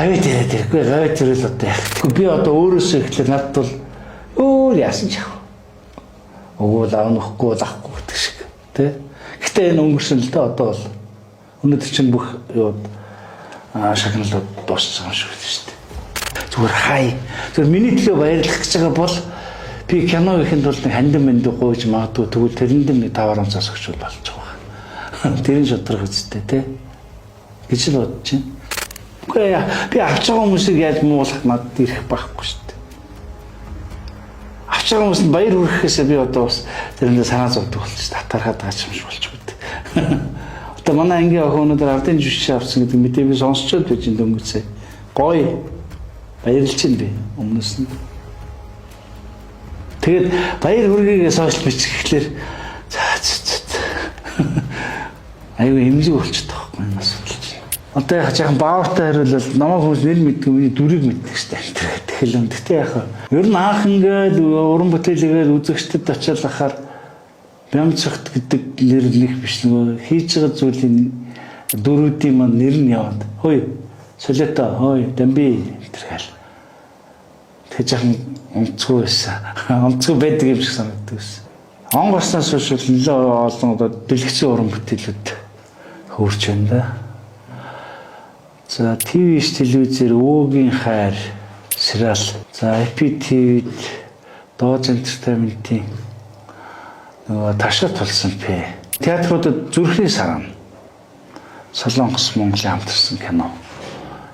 Авид яриад ирэхгүй авид ирэл одоо яах. Би одоо өөрөөсөө ихлээр надад бол өөр яасан ч яах. Өгөөл авахгүй лахгүй гэдэг шиг тий. Гэтэ энэ өнгөрсөн л дээ одоо бол өнөөдөр чинь бүх юу шагналууд дууссан юм шиг шүү дээ. Зүгээр хай. Зүгээр миний төлөө баярлах гэж байгаа бол би кино ихэнд бол нэг хандин мэнд гуйж магадгүй тэгвэл тэрэнд нэг 5 цаас өгч болж байгаа. Тэрийн шудраг үстэй тий. Гэж л бодож байна. Үгүй би авч байгаа хүмүүсийг яаж муулах надад ирэх байхгүй шүү дээ. Авч байгаа хүмүүс нь баяр хүрхэхээс би одоо бас тэрэндээ санаа зовдөг болчихсон. Татархаад байгаа юм шиг болчихгүй дээ. Одоо манай ангийн охин өнөөдөр ардын жүжигч авсан гэдэг мэдээ би сонсчод байж дөнгөцөө. Гоё. Баярлж байна би өмнөөс нь. Тэгээд баяр хүргэгээ сошиал бичих гэхлээр аюу эмзэг болчихдог байхгүй юм бас болж байна. Одоо яг жаахан баавартай хариулвал намайг хүмүүс нэр мэддэг миний дүрийг мэддэг шүү дээ. Тэгэл юм. Гэтэ яг ер нь анх ингээд уран бүтээлгээд үзэгчдэд очиалахаар Бямцагт гэдэг нэр нэг биш нөгөө хийж байгаа зүйлийн дөрүүдийн маань нэр нь яваад. Хөөе солиото хөөе дамби тэрхэл. Тэг жаахан онцгой байсан. Онцгой байдаг юм шиг санагддаг байсан. Онгоцноос хойш нэлээд олон одоо дэлгэцийн уран бүтээлүүд хөрч байна да. За ТV-ш телевизээр өөгийн хайр сериал. За IPTV-д Дооз Entertainment-ийн нөгөө ташаа тулсан пэ. Театруудад зүрхний саран. Солонгос Монголын хамтарсан кино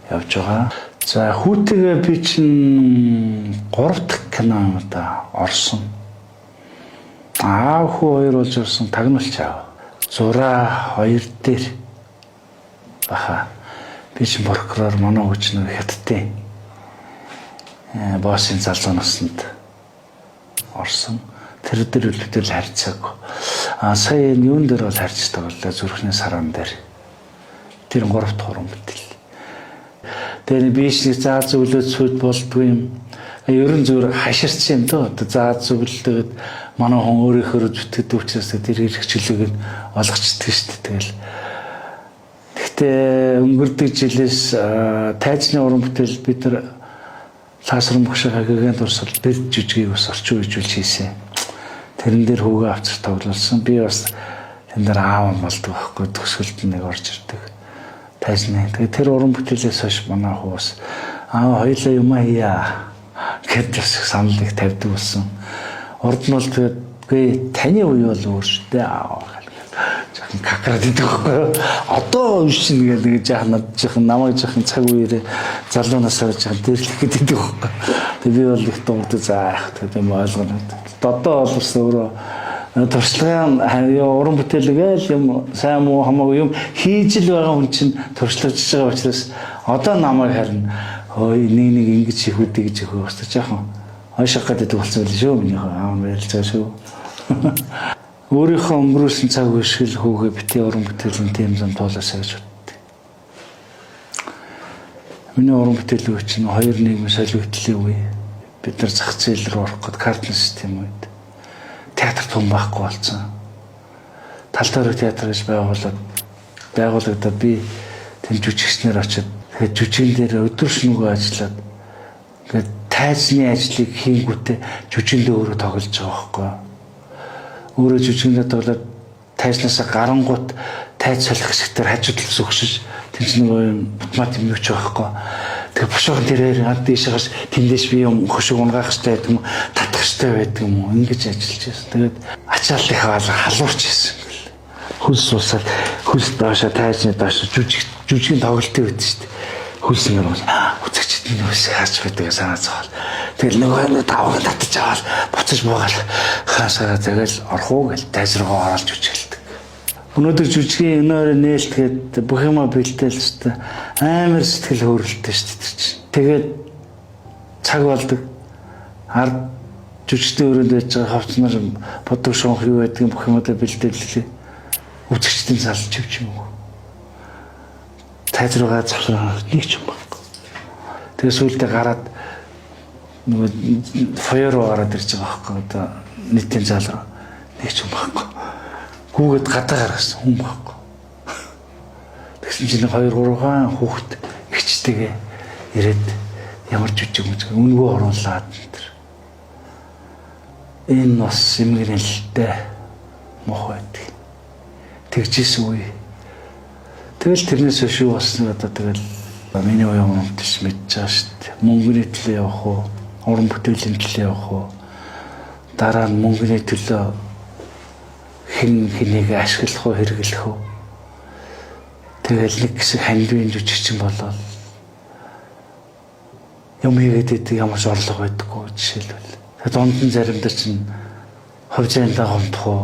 явж байгаа. За хүүтэйгээ би чинь 3 дахь кино юм да орсон. Аав хүү хоёр болж орсон тагнуулч аав. Зураа 2 дээр баха. Би чинь прокурор манай хүчнэр хятадын боссын залуу наснд орсон. Тэр дээр үлдэл харьцааг. Сая юун дээр бол харьцдаг боллоо зүрхний саран дээр. Тэр 3 дахь уран бүтээл. Тэр бишний заа зөвлөд сүйд болдгүй юм. Ер нь зүгээр хаширч юм дөө. Заа зөвлөд манай хүн өөрийнхөө зүтгэдэг учраас тэр хэрэгчлэгийг нь олгочдөг шүү дээ. Тэгэл. Гэхдээ өнгөрдөг жилээс тайзны уран бүтээл бид нар лазер мөгшөг хагийн дурсал бэлд жижигийг бас орчин үеижүүлж хийсэн. Тэрэн дээр хөвгөө авчир тоглуулсан. Би бас тэн дээр аав болдог байхгүй төгсгөлд нэг орж ирдэг. Тайзны. Тэгээ тэр уран бүтээлээс хойш манай хуус аав хоёлаа юм хийя гэдэг санал их тавьдаг болсон. Урд нь бол тэгээд таны үе бол өөр шүү дээ аав. Жахан какраад идэх байхгүй. Одоо үеийн гэдэг жахан намайг жахан цаг үеэрээ залуу насаар жахан дэрлэх гэдэг идэх байхгүй. Тэгээ би бол их дундад заах гэдэг юм ойлгоно. Одоо бол бас өөрөө туршлагын уран бүтээлгээл юм сайн муу хамаагүй юм хийж л байгаа хүн чинь туршлагаж байгаа учраас одоо намайг харин ой нэг ингэж их үдэ гэж өгөө өстө жаахан хойших гэдэг болсон байл шүү миний аав байлж байгаа шүү. Өөрийнхөө өнгөрүүлсэн цаг үе шиг л хүүгээ битээ уран бүтээлийн тэм зам туулаасаа гэж боддог. Миний уран бүтээлүүд чинь 2 нийгмийн солиотлын үе. Бид нар зах зээл рүү орох гээд картны систем үед театр том байхгүй болсон. Тал дээр театр гэж байгуулагдаад би тэнд жүжигчнэр очиод тэгээд жүжигэн дээр өдөр шөнөгүй ажиллаад ингээд тайзны ажлыг хийнгүүтээ жүжигэндээ өөрөө тоглож байгаа байхгүй. Өөрөө жүжигэндээ тоглоод тайзнаас гарангуут тайз солих хэсгээр хажуудлаас өгшөж тэнд нэг автомат юм өгч байгаа байхгүй. Тэгээ бушуухан тэрээр ад дээшээс тэндээс би юм хөшиг унгаах хэрэгтэй гэдэг юм татах хэрэгтэй байдаг юм уу ингэж ажиллаж байсан. Тэгээд ачаал их халуурч байсан юм бэл. Хөлс суусаад хөлс доошоо тайзны доошоо жүжигэн тоглолтын үед шүү дээ. Хөлс нэр үзэгчд минь үсээ хаач байдаг санаа зовол. Тэгэл нөгөө тавхан татаж аваад буцаж буугаал хаасаа тэгэл орох уу гэл тайз руу оролж үчгэлдэг. Өнөөдөр жүжигийн өнөөрөө нээлтгээд бүх юма бэлдээл шүү дээ. Амар сэтгэл хөөрөлттэй шүү дээ тэр чинь. Тэгээд цаг болдог. Ард жүжигчдийн өрөөнд байж байгаа хавцнаар бодог шонх юу байдгийг бүх юмудаа бэлдээлээ. Үзэгчдийн залж чивч юм уу. Тайз руугаа завсраа нэг ч юм байхгүй. Тэгээд сүүлдээ гараад нөгөө фойер руу гараад ирж байгаа байхгүй. Одоо нийтийн зал руу нэг ч юм байхгүй. Хүүгээд гадаа гаргасан хүн байхгүй. Тэгсэн чинь 2 3 хаан хүүхэд гिचтэйгээ ирээд ямар жижиг мөчг өнгөө оруулаад энэ бас имгэрэлтэй мох байдаг. Тэгжсэн үе. Тэгэл тэрнээс өшөө бас одоо тэгэл миний уян өмтөс мэдж байгаа шүү дээ. Мөнгөний төлөө явах уу, уран бүтээлийн төлөө явах уу, дараа нь мөнгөний төлөө хэн хэнийг ашиглах уу, хэрэглэх үү. Тэгэл нэг хэсэг хандивын жүжигчин болоод юм хийгээд идэг ямар ч орлого байдаггүй жишээлбэл. Тэгээд дунд нь заримдаа чинь хувьцаандаа гомдох уу.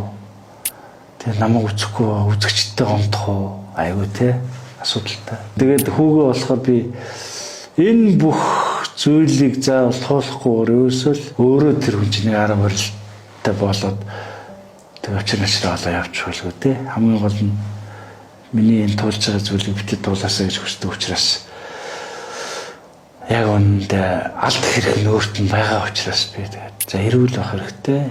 Тэгээд намайг үцэхгүй үзэгчтэй гомдох уу. Айгүй те асуудалтай. Тэгээд хүүгээ болохоор би энэ бүх зүйлийг заавал туулахгүй өөрөө тэр хүн чинь арга барилтай болоод тэгээд очирнашраа олоо явж байлгүй те. Хамгийн гол нь миний энэ туулж байгаа зүйлийг битээ дуулаасаа гэж хүсдэг учраас яг үүндээ алт хэрэг нь өөрт нь байгаа учраас би тэгээд за эрүүл байх хэрэгтэй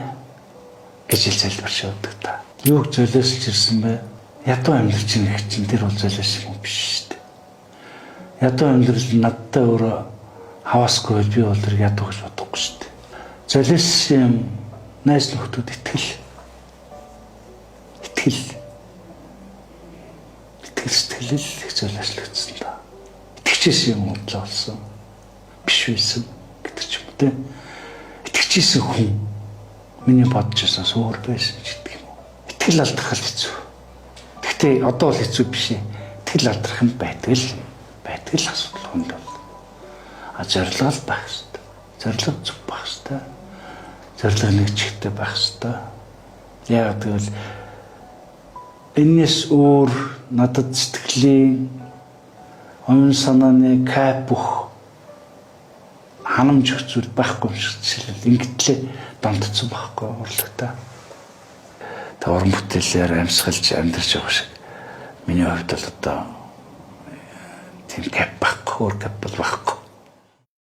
гэж хэл залбиршаадаг та. Юуг золиосч ирсэн бэ? Ядуу амьдрал чинь гэх чинь тэр бол золиос юм биш шүү дээ. Ядуу амьдрал надтай өөрөө хаваасгүй бол би бол тэр ядуу гэж бодохгүй шүү дээ. Золиос юм найз нөхдүүд итгэл сэтгэл их золиослогдсон та. Итгэжсэн юм бодлоо болсон. Биш байсан гэдэг ч юм те. Итгэжсэн хүн миний бодож байсан өөр байсан гэдэг юм уу. Итгэл алдах л хэцүү. Гэхдээ одоо бол хэцүү биш ээ. Итгэл алдрах юм байдаг л асуудал хүнд бол. Зорилго л байх хэрэгтэй. Зорилго зүг байх хэрэгтэй. Зорилго нэг чигтэй байх хэрэгтэй. Яг тэгвэл энэс өөр надад сэтгэлийн оюун санааны кап бүх ханамж зүйл байхгүй юм шиг жишээлбэл ингэтлээ дондцсон байхгүй урлагтай. Тэ уран бүтээлээр амьсгалж амьдарч явах шиг миний хувьд бол одоо тийм кап байхгүй өөр кап бол байхгүй.